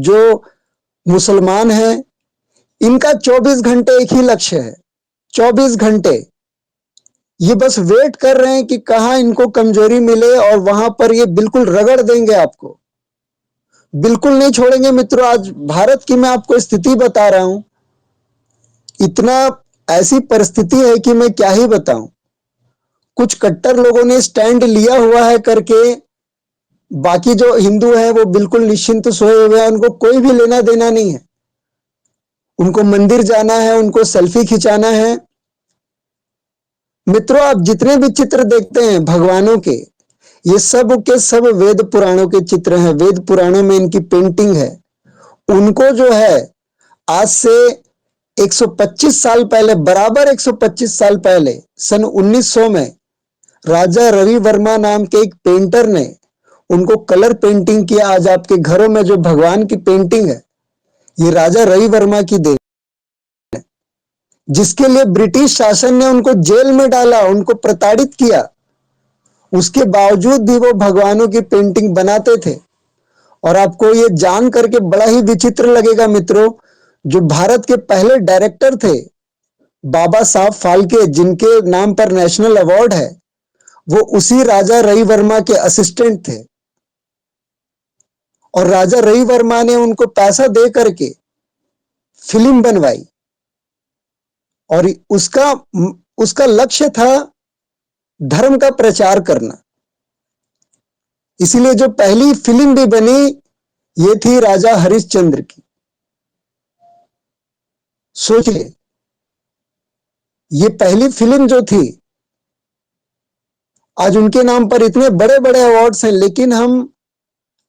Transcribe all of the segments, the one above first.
जो मुसलमान हैं, इनका 24 घंटे एक ही लक्ष्य है, 24 घंटे ये बस वेट कर रहे हैं कि कहां इनको कमजोरी मिले और वहां पर ये बिल्कुल रगड़ देंगे आपको, बिल्कुल नहीं छोड़ेंगे मित्रों। आज भारत की मैं आपको स्थिति बता रहा हूं, इतना ऐसी परिस्थिति है कि मैं क्या ही बताऊं। कुछ कट्टर लोगों ने स्टैंड लिया हुआ है करके, बाकी जो हिंदू हैं वो बिल्कुल निश्चिंत सोए हुए हैं, उनको कोई भी लेना देना नहीं है। उनको मंदिर जाना है, उनको सेल्फी खिंचाना है। मित्रों, आप जितने भी चित्र देखते हैं भगवानों के, ये सब के सब वेद पुराणों के चित्र हैं, वेद पुराणों में इनकी पेंटिंग है। उनको जो है आज से 125 साल पहले, बराबर 125 साल पहले, सन 1900 में राजा रवि वर्मा नाम के एक पेंटर ने उनको कलर पेंटिंग किया। आज आपके घरों में जो भगवान की पेंटिंग है, ये राजा रवि वर्मा की देन, जिसके लिए ब्रिटिश शासन ने उनको जेल में डाला, उनको प्रताड़ित किया, उसके बावजूद भी वो भगवानों की पेंटिंग बनाते थे। और आपको ये जान करके बड़ा ही विचित्र लगेगा मित्रों, जो भारत के पहले डायरेक्टर थे बाबा साहब फाल्के, जिनके नाम पर नेशनल अवार्ड है, वो उसी राजा रवि वर्मा के असिस्टेंट थे। और राजा रवि वर्मा ने उनको पैसा दे करके फिल्म बनवाई, और उसका उसका लक्ष्य था धर्म का प्रचार करना। इसीलिए जो पहली फिल्म भी बनी, ये थी राजा हरिश्चंद्र की। सोचिए, ये पहली फिल्म जो थी, आज उनके नाम पर इतने बड़े बड़े अवार्ड्स हैं, लेकिन हम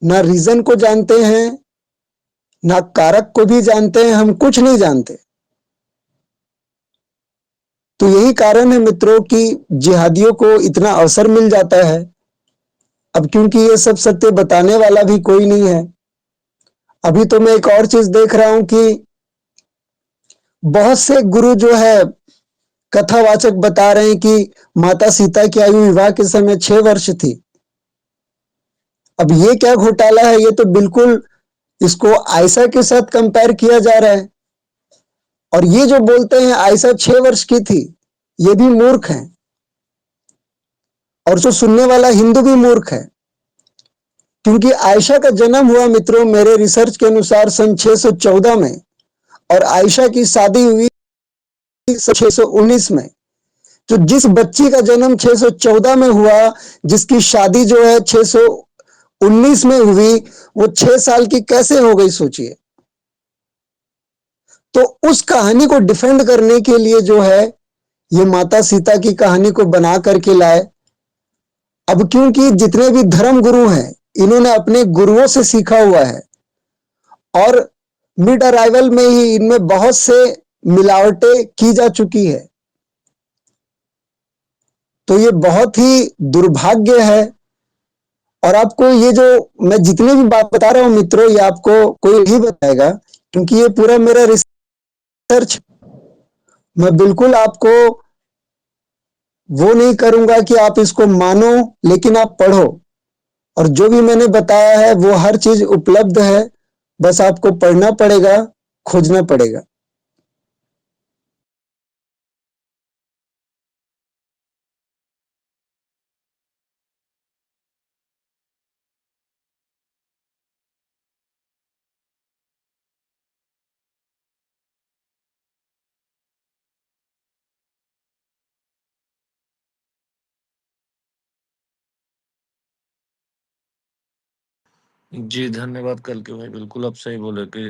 ना रीजन को जानते हैं, ना कारक को भी जानते हैं, हम कुछ नहीं जानते। तो यही कारण है मित्रों कि जिहादियों को इतना अवसर मिल जाता है। अब क्योंकि ये सब सत्य बताने वाला भी कोई नहीं है। अभी तो मैं एक और चीज देख रहा हूं कि बहुत से गुरु जो है कथावाचक बता रहे हैं कि माता सीता की आयु विवाह के समय 6 वर्ष थी। अब ये क्या घोटाला है, ये तो बिल्कुल इसको आयशा के साथ कंपेयर किया जा रहा है। और ये जो बोलते हैं आयशा 6 वर्ष की थी, ये भी मूर्ख हैं, और जो सुनने वाला हिंदू भी मूर्ख है। क्योंकि आयशा का जन्म हुआ मित्रों मेरे रिसर्च के अनुसार सन 614 में, और आयशा की शादी हुई 619 में। तो जिस बच्ची का जन्म 614 में हुआ, जिसकी शादी जो है 619 में हुई, वो 6 साल की कैसे हो गई सोचिए। तो उस कहानी को डिफेंड करने के लिए जो है ये माता सीता की कहानी को बना करके लाए। अब क्योंकि जितने भी धर्म गुरु हैं, इन्होंने अपने गुरुओं से सीखा हुआ है, और मिड अराइवल में ही इनमें बहुत से मिलावटें की जा चुकी है। तो ये बहुत ही दुर्भाग्य है। और आपको ये जो मैं जितनी भी बात बता रहा हूं मित्रों, ये आपको कोई नहीं बताएगा, क्योंकि ये पूरा मेरा रिसर्च। मैं बिल्कुल आपको वो नहीं करूंगा कि आप इसको मानो, लेकिन आप पढ़ो। और जो भी मैंने बताया है वो हर चीज उपलब्ध है, बस आपको पढ़ना पड़ेगा, खोजना पड़ेगा। जी, धन्यवाद कल के भाई। बिल्कुल आप सही बोले कि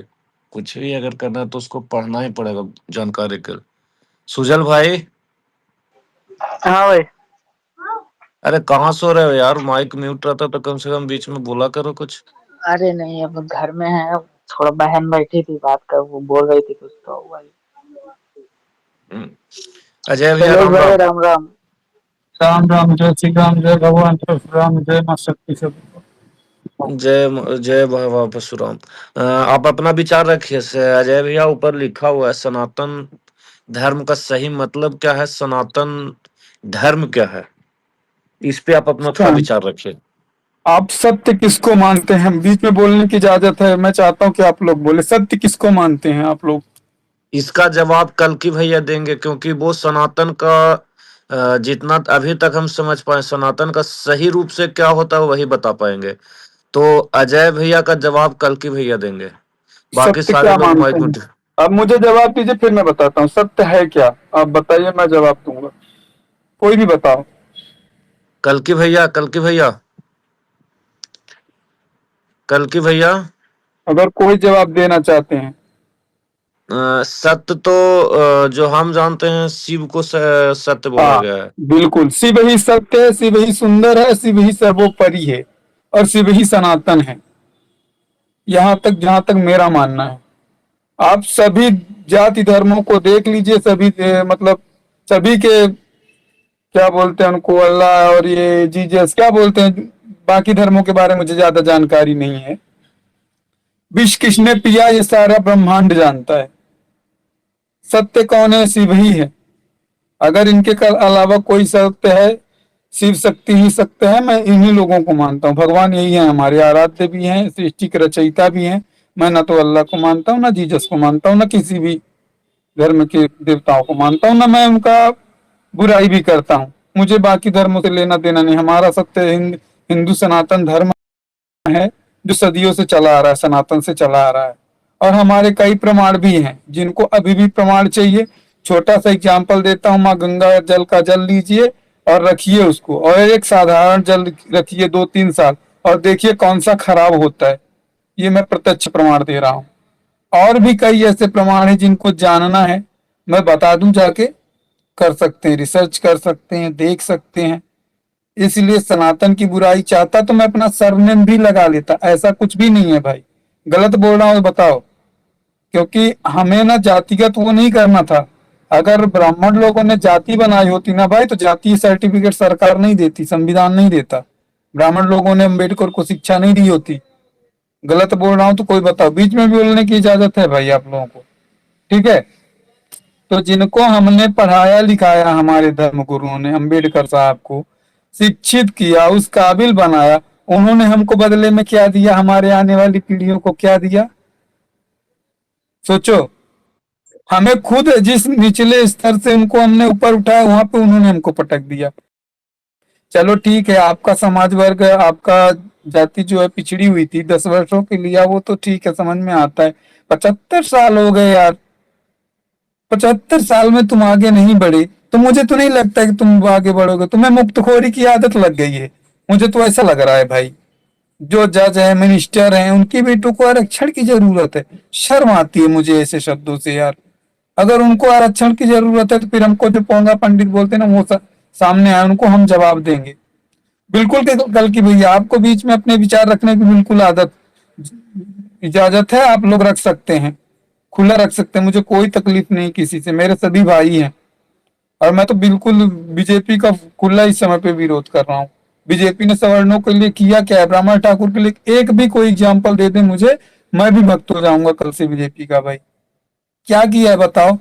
कुछ भी अगर करना है तो उसको पढ़ना ही पड़ेगा जानकारी के। सुजल भाई, हाँ भाई। अरे कहाँ सो रहे हो यार? माइक म्यूट रहता तो कम से कम बीच में बोला करो कुछ। अरे नहीं, अब घर में है, थोड़ा बहन बैठी थी बात कर, वो बोल रही थी कुछ तो भाई। हम्म। अजय भैया शैलेश राम भाई राम। राम राम। राम राम, जय श्री राम, जय भगवान परशुराम, जय माँ शक्ति सब। जय बाबा परशुराम। आप अपना विचार रखिए से अजय भैया। ऊपर लिखा हुआ है सनातन धर्म का सही मतलब क्या है, सनातन धर्म क्या है, इस पे आप अपना थोड़ा हाँ, विचार रखिए। आप सत्य किसको मानते हैं? बीच में बोलने की इजाजत है, मैं चाहता हूँ कि आप लोग बोले, सत्य किसको मानते हैं आप लोग? इसका जवाब कल की भैया देंगे, क्योंकि वो सनातन का जितना अभी तक हम समझ पाए सनातन का सही रूप से क्या होता है वही बता पाएंगे। तो अजय भैया का जवाब कल की भैया देंगे, बाकी सत्य सारे क्या लोग मानते माइक में हैं? अब मुझे जवाब दीजिए, फिर मैं बताता हूँ सत्य है क्या। आप बताइए, मैं जवाब दूंगा। कोई भी बताओ। कल की भैया, कल की भैया, कल की भैया। अगर कोई जवाब देना चाहते हैं। सत्य तो जो हम जानते हैं शिव को सत्य बोला हाँ, गया है। बिल्कुल, शिव ही सत्य है, शिव ही सुंदर है, शिव ही सर्वोपरि है और शिव ही सनातन है। यहाँ तक जहां तक मेरा मानना है। आप सभी जाति धर्मों को देख लीजिए, सभी मतलब सभी के क्या बोलते हैं उनको, अल्लाह और ये जीजस क्या बोलते हैं, बाकी धर्मों के बारे में मुझे ज्यादा जानकारी नहीं है। विष किसने पिया ये सारा ब्रह्मांड जानता है। सत्य कौन है? शिव ही है। अगर इनके अलावा कोई सत्य है, शिव शक्ति ही सत्य है। मैं इन्हीं लोगों को मानता हूँ। भगवान यही है, हमारे आराध्य भी हैं, सृष्टि के रचयिता भी हैं। मैं ना तो अल्लाह को मानता हूँ, ना जीसस को मानता हूँ, ना किसी भी धर्म के देवताओं को मानता हूँ, ना मैं उनका बुराई भी करता हूँ। मुझे बाकी धर्मों से लेना देना नहीं। हमारा सत्य हिंदू सनातन धर्म है, जो सदियों से चला आ रहा है, सनातन से चला आ रहा है। और हमारे कई प्रमाण भी हैं, जिनको अभी भी प्रमाण चाहिए। छोटा सा एग्जाम्पल देता हूँ, माँ गंगा जल का जल लीजिए और रखिए उसको, और एक साधारण जल रखिए 2-3 साल, और देखिए कौन सा खराब होता है। ये मैं प्रत्यक्ष प्रमाण दे रहा हूँ। और भी कई ऐसे प्रमाण हैं जिनको जानना है, मैं बता दूं, जाके कर सकते हैं, रिसर्च कर सकते हैं, देख सकते हैं। इसलिए सनातन की बुराई चाहता तो मैं अपना सरनेम भी लगा लेता, ऐसा कुछ भी नहीं है भाई। गलत बोल रहा हूँ बताओ? क्योंकि हमें ना जातिगत वो नहीं करना था। अगर ब्राह्मण लोगों ने जाति बनाई होती ना भाई, तो जाति सर्टिफिकेट सरकार नहीं देती, संविधान नहीं देता। ब्राह्मण लोगों ने अम्बेडकर को शिक्षा नहीं दी होती। गलत बोल रहा हूँ तो कोई बताओ, बीच में भी बोलने की इजाजत है भाई आप लोगों को, ठीक है? तो जिनको हमने पढ़ाया लिखाया, हमारे धर्म गुरुओं ने, अंबेडकर साहब को शिक्षित किया, उस काबिल बनाया, उन्होंने हमको बदले में क्या दिया? हमारे आने वाली पीढ़ियों को क्या दिया? सोचो। हमें खुद जिस निचले स्तर से उनको हमने ऊपर उठाया, वहां पे उन्होंने हमको पटक दिया। चलो ठीक है, आपका समाज वर्ग, आपका जाति जो है पिछड़ी हुई थी 10 वर्षों के लिए, वो तो ठीक है, समझ में आता है। 75 साल हो गए यार। 75 साल में तुम आगे नहीं बढ़े, तो मुझे तो नहीं लगता कि तुम आगे बढ़ोगे। तुम्हें मुक्तखोरी की आदत लग गई है, मुझे तो ऐसा लग रहा है भाई। जो जज है, मिनिस्टर हैं, उनकी बेटों को आरक्षण की जरूरत है। शर्म आती है मुझे ऐसे शब्दों से यार। अगर उनको आरक्षण की जरूरत है, तो फिर हमको जो पोंगा पंडित बोलते हैं ना, वो सामने आए, उनको हम जवाब देंगे। बिल्कुल कल की भैया, आपको बीच में अपने विचार रखने की बिल्कुल आदत इजाजत है, आप लोग रख सकते हैं, खुला रख सकते हैं। मुझे कोई तकलीफ नहीं किसी से, मेरे सभी भाई हैं। और मैं तो बिल्कुल बीजेपी का खुला इस समय पे विरोध कर रहा हूँ। बीजेपी ने सवर्णों के लिए किया क्या है? ब्राह्मण ठाकुर के लिए एक भी कोई एग्जाम्पल दे दे मुझे, मैं भी भक्त हो जाऊंगा कल से बीजेपी का भाई। क्या किया है बताओ?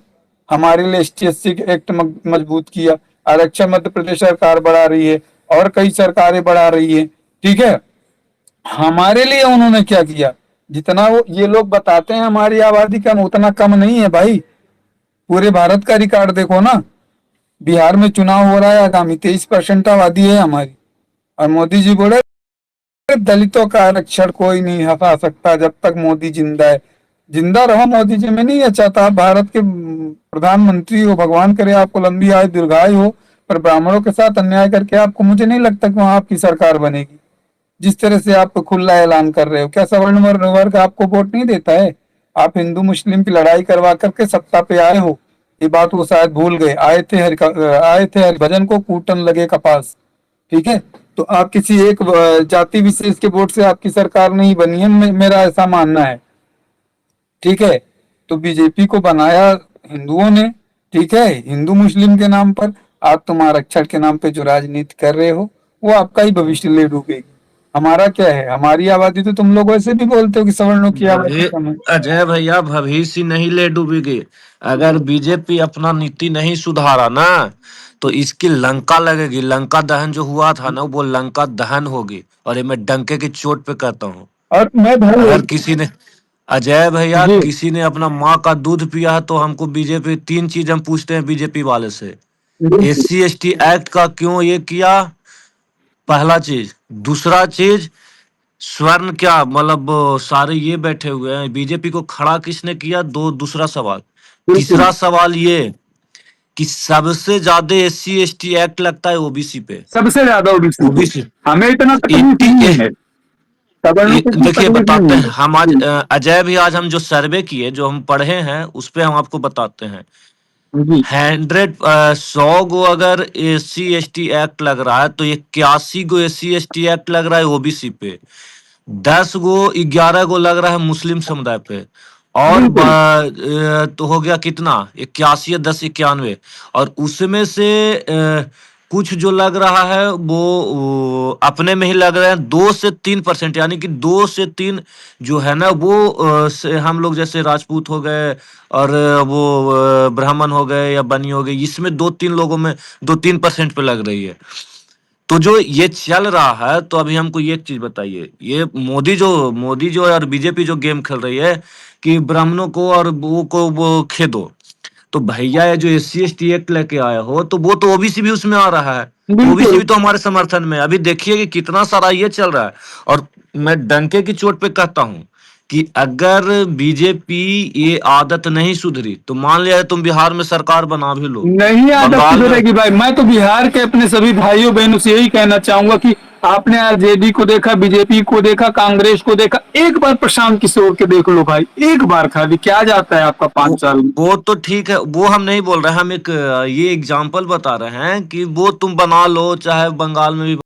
हमारे लिए एसटी एक्ट मजबूत किया, आरक्षण मध्य प्रदेश सरकार बढ़ा रही है, और कई सरकारें बढ़ा रही है, ठीक है? हमारे लिए उन्होंने क्या किया? जितना वो ये लोग बताते हैं हमारी आबादी कम, उतना कम नहीं है भाई। पूरे भारत का रिकॉर्ड देखो ना। बिहार में चुनाव हो रहा है आगामी, 23% आबादी है हमारी, और मोदी जी बोले दलितों का आरक्षण कोई नहीं हटा सकता जब तक मोदी जिंदा है। जिंदा रहो मोदी जी, मैं नहीं चाहता आप भारत के प्रधानमंत्री हो, भगवान करे आपको लंबी आयु दीर्घायु हो, पर ब्राह्मणों के साथ अन्याय करके आपको, मुझे नहीं लगता कि वहां आपकी सरकार बनेगी। जिस तरह से आप खुला ऐलान कर रहे हो, क्या सवर्ण वर्ग आपको वोट नहीं देता है? आप हिंदू मुस्लिम की लड़ाई करवा करके सत्ता पे आए हो, ये बात वो शायद भूल गए। आए थे हरिभजन को कूटन लगे कपास, ठीक है? तो आप किसी एक जाति विशेष के वोट से आपकी सरकार नहीं बनी है, मेरा ऐसा मानना है, ठीक है? तो बीजेपी को बनाया हिंदुओं ने, ठीक है, हिंदू मुस्लिम के नाम पर। आप तुम आरक्षण के नाम पे जो राजनीति कर रहे हो, वो आपका ही भविष्य ले डूबेगी। हमारा क्या है, हमारी आबादी तो तुम लोग वैसे भी बोलते हो कि सवर्णों की आबादी कम है। अजय भैया भविष्य नहीं ले डूबेगी। अगर बीजेपी अपना नीति नहीं सुधारा ना तो इसकी लंका लगेगी। लंका दहन जो हुआ था ना वो लंका दहन होगी, और ये मैं डंके की चोट पे कहता हूँ। और मैं भाई अगर किसी ने अजय भैया जी किसी ने अपना माँ का दूध पिया है तो हमको बीजेपी तीन चीज हम पूछते हैं बीजेपी वाले से। एससी एसटी एक्ट का क्यों ये किया, पहला चीज। दूसरा चीज, स्वर्ण क्या मतलब सारे ये बैठे हुए हैं, बीजेपी को खड़ा किसने किया, दूसरा सवाल। बिल्कुल तीसरा सवाल ये कि सबसे ज्यादा एससी एसटी एक्ट लगता है ओबीसी पे। सबसे ज्यादा ओबीसी पे। ओबीसी हमें इतना तकलीफ 80 नहीं है, सवर्णों को कोई देखिए तकलीफ बताते नहीं हैं हम आज अजय भी आज हम जो सर्वे किए जो हम पढ़े हैं उस पे हम आपको बताते हैं। है जी। 100 गो अगर एससी एसटी एक्ट लग रहा है तो 81 गो एससी एसटी एक्ट लग रहा है ओबीसी पे। 10 गो 11 गो लग रहा है मुस्लिम समुदाय पे। और बिल्कुल तो हो गया कितना, 81 10 91। और उसमें से कुछ जो लग रहा है वो अपने में ही लग रहे हैं 2 से 3%, यानी कि 2 से 3 जो है ना वो से हम लोग जैसे राजपूत हो गए और वो ब्राह्मण हो गए या बनी हो गई, इसमें 2-3 लोगों में 2-3% पे लग रही है। तो जो ये चल रहा है तो अभी हमको ये एक चीज बताइए, ये मोदी जो है और बीजेपी जो गेम खेल रही है कि ब्राह्मणों को और वो खेदो। तो भैया ये जो एससी एसटी एक्ट लेके आए हो तो वो तो ओबीसी भी उसमें आ रहा है। तो ओबीसी बिल्कुल भी तो हमारे समर्थन में है। अभी देखिए कि कितना सारा ये चल रहा है। और मैं डंके की चोट पे कहता हूं कि अगर बीजेपी ये आदत नहीं सुधरी तो मान लिया तुम बिहार में सरकार बना भी लो, नहीं आदत बंगाल में। सुधरेगी भाई। मैं तो बिहार के अपने सभी भाइयों बहनों से यही कहना चाहूंगा कि आपने आरजेडी को देखा, बीजेपी को देखा, कांग्रेस को देखा, एक बार प्रशांत किशोर के देख लो भाई, एक बार खाली, क्या जाता है आपका 5 साल में। वो तो ठीक है, वो हम नहीं बोल रहे हैं, हम एक ये एग्जाम्पल बता रहे हैं कि वो तुम बना लो चाहे बंगाल में भी